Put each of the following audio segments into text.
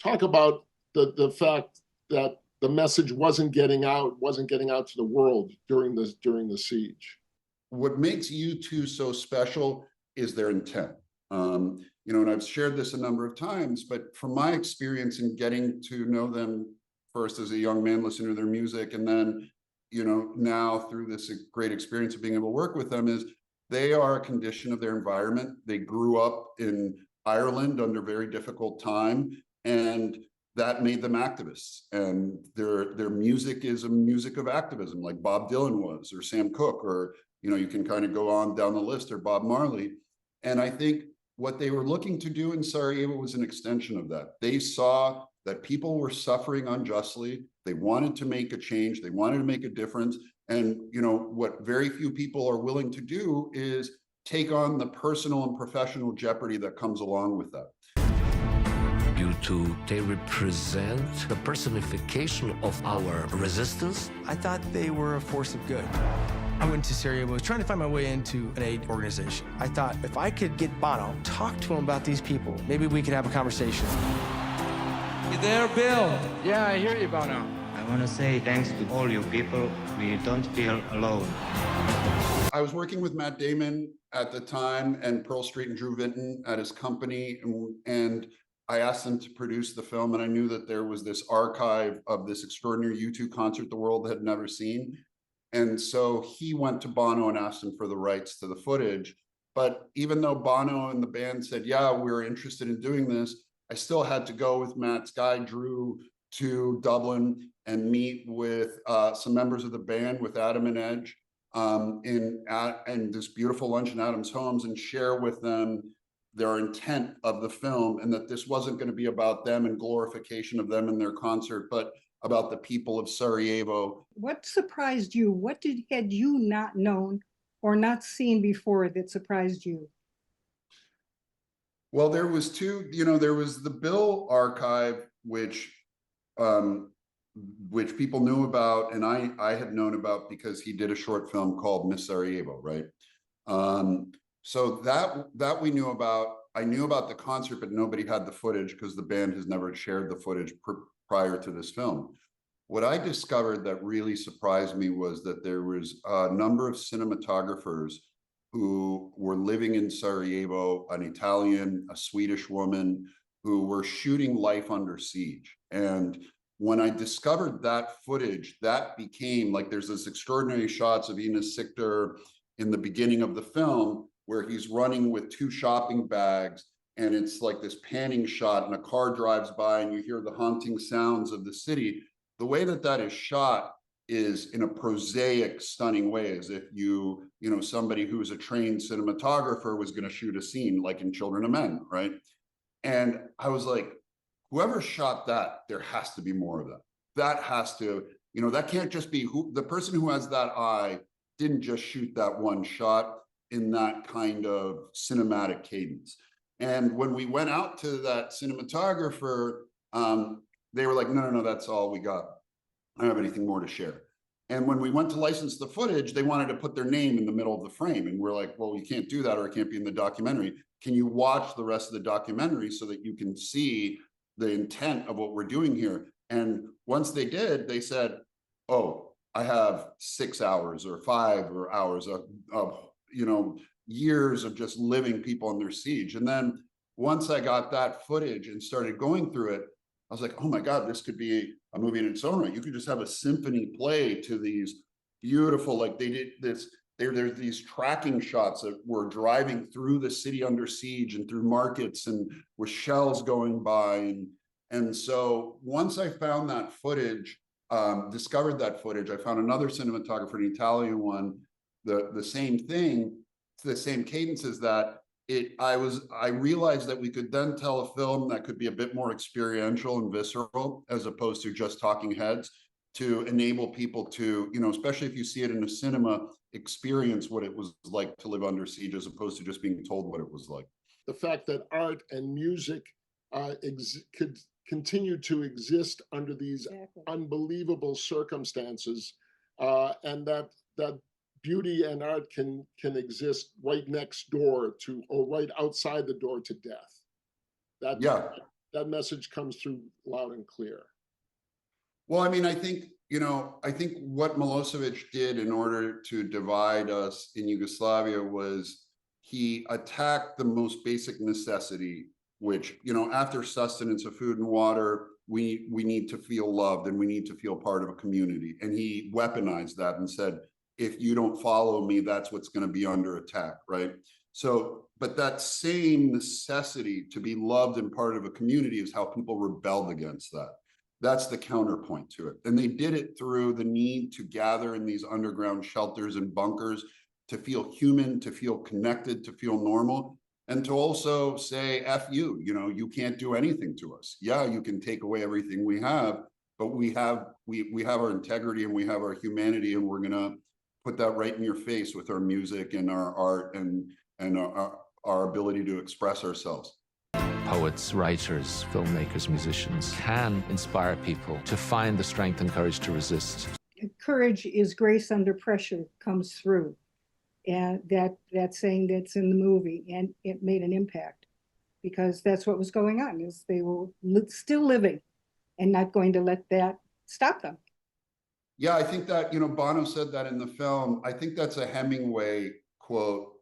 talk about the fact that the message wasn't getting out to the world during the siege. What makes U2 so special is their intent. You know, and I've shared this a number of times, but from my experience in getting to know them first as a young man, listening to their music, and then, you know, now through this great experience of being able to work with them, is they are a condition of their environment. They grew up in Ireland under very difficult time, and that made them activists. And their music is a music of activism, like Bob Dylan was, or Sam Cooke, or, you know, you can kind of go on down the list, or Bob Marley. And I think what they were looking to do in Sarajevo was an extension of that. They saw that people were suffering unjustly. They wanted to make a change. They wanted to make a difference. And, you know, what very few people are willing to do is take on the personal and professional jeopardy that comes along with that. U2, they represent the personification of our resistance. I thought they were a force of good. I went to Sarajevo trying to find my way into an aid organization. I thought if I could get Bono, talk to him about these people, maybe we could have a conversation. You there, Bill? Yeah, I hear you, Bono. I want to say thanks to all you people. We don't feel alone. I was working with Matt Damon at the time and Pearl Street and Drew Vinton at his company, and I asked them to produce the film, and I knew that there was this archive of this extraordinary U2 concert the world had never seen. And so he went to Bono and asked him for the rights to the footage. But even though Bono and the band said, yeah, we're interested in doing this, I still had to go with Matt's guy, Drew, to Dublin and meet with some members of the band, with Adam and Edge, in this beautiful lunch in Adam's homes, and share with them their intent of the film, and that this wasn't going to be about them and glorification of them and their concert, but about the people of Sarajevo. What surprised you? What had you not known or not seen before that surprised you? Well, there was two, you know, there was the Bill archive, which people knew about, and I had known about because he did a short film called Miss Sarajevo, right? So that we knew about. I knew about the concert, but nobody had the footage because the band has never shared the footage prior to this film. What I discovered that really surprised me was that there was a number of cinematographers who were living in Sarajevo, an Italian, a Swedish woman, who were shooting life under siege. And when I discovered that footage, that became like, there's this extraordinary shots of Ines Sichter in the beginning of the film where he's running with two shopping bags, and it's like this panning shot, and a car drives by and you hear the haunting sounds of the city. The way that that is shot is in a prosaic, stunning way, as if you know, somebody who is a trained cinematographer was going to shoot a scene like in Children of Men, right? And I was like, whoever shot that, there has to be more of that. That has to, you know, that can't just be the person who has that eye didn't just shoot that one shot in that kind of cinematic cadence. And when we went out to that cinematographer, they were like, no, that's all we got. I don't have anything more to share. And when we went to license the footage, they wanted to put their name in the middle of the frame. And we're like, well, you can't do that, or it can't be in the documentary. Can you watch the rest of the documentary so that you can see the intent of what we're doing here? And once they did, they said, oh, I have 6 hours or 5 hours of you know, years of just living people under siege. And then once I got that footage and started going through it, I was like, oh my God, this could be a movie in its own right. You could just have a symphony play to these beautiful, like they did this, there's these tracking shots that were driving through the city under siege and through markets and with shells going by. And so once I found that footage, discovered that footage, I found another cinematographer, an Italian one, the same thing, the same cadences that I realized that we could then tell a film that could be a bit more experiential and visceral, as opposed to just talking heads, to enable people to, you know, especially if you see it in a cinema, experience what it was like to live under siege, as opposed to just being told what it was like. The fact that art and music could continue to exist under these unbelievable circumstances, and that beauty and art can exist right next door to, or right outside the door to death. that message comes through loud and clear. Well, I mean, I think, I think what Milosevic did in order to divide us in Yugoslavia was he attacked the most basic necessity, which, after sustenance of food and water, we need to feel loved and we need to feel part of a community. And he weaponized that and said, if you don't follow me, that's what's going to be under attack, right? So, but that same necessity to be loved and part of a community is how people rebelled against that. That's the counterpoint to it. And they did it through the need to gather in these underground shelters and bunkers to feel human, to feel connected, to feel normal, and to also say, F you, you can't do anything to us. Yeah, you can take away everything we have, but we have our integrity and we have our humanity, and we're gonna put that right in your face with our music and our art and our ability to express ourselves. Poets, writers, filmmakers, musicians can inspire people to find the strength and courage to resist. Courage is grace under pressure comes through. And that saying that's in the movie, and it made an impact because that's what was going on, is they were still living and not going to let that stop them. Yeah, I think that, Bono said that in the film. I think that's a Hemingway quote.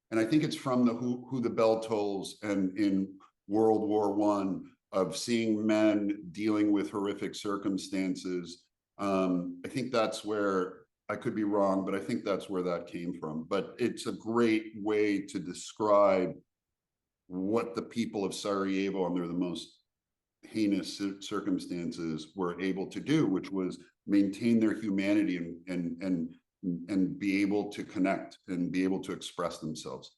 And I think it's from the Who the Bell Tolls, and in World War I, of seeing men dealing with horrific circumstances. I think that's where, I could be wrong, but I think that's where that came from. But it's a great way to describe what the people of Sarajevo, under the most heinous circumstances, were able to do, which was maintain their humanity and be able to connect and be able to express themselves.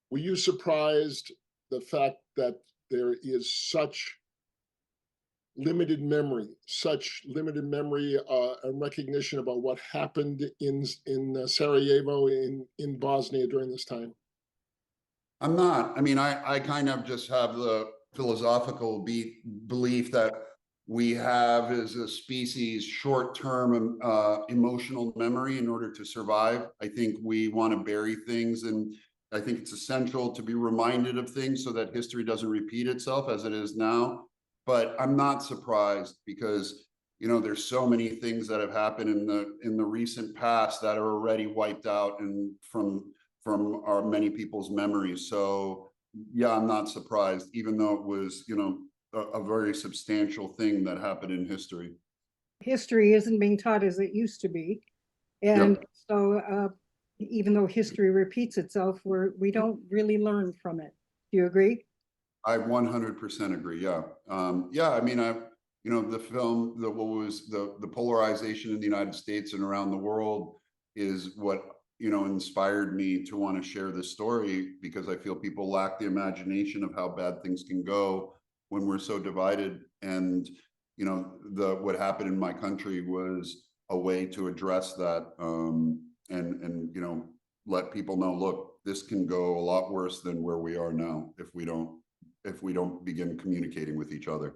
Were you surprised the fact that there is such limited memory and recognition about what happened in Sarajevo, in Bosnia during this time? I'm not. I mean, I kind of just have the philosophical belief that we have, as a species, short-term emotional memory in order to survive. I think we want to bury things, and I think it's essential to be reminded of things so that history doesn't repeat itself as it is now. But I'm not surprised because, there's so many things that have happened in the recent past that are already wiped out and from our many people's memories. So yeah, I'm not surprised, even though it was, a very substantial thing that happened in history. History isn't being taught as it used to be. And so even though history repeats itself, we don't really learn from it. Do you agree? I 100% agree. Yeah. Yeah. I mean, the film, the polarization in the United States and around the world is what, inspired me to want to share this story, because I feel people lack the imagination of how bad things can go when we're so divided. And, what happened in my country was a way to address that, and let people know, look, this can go a lot worse than where we are now if we don't begin communicating with each other.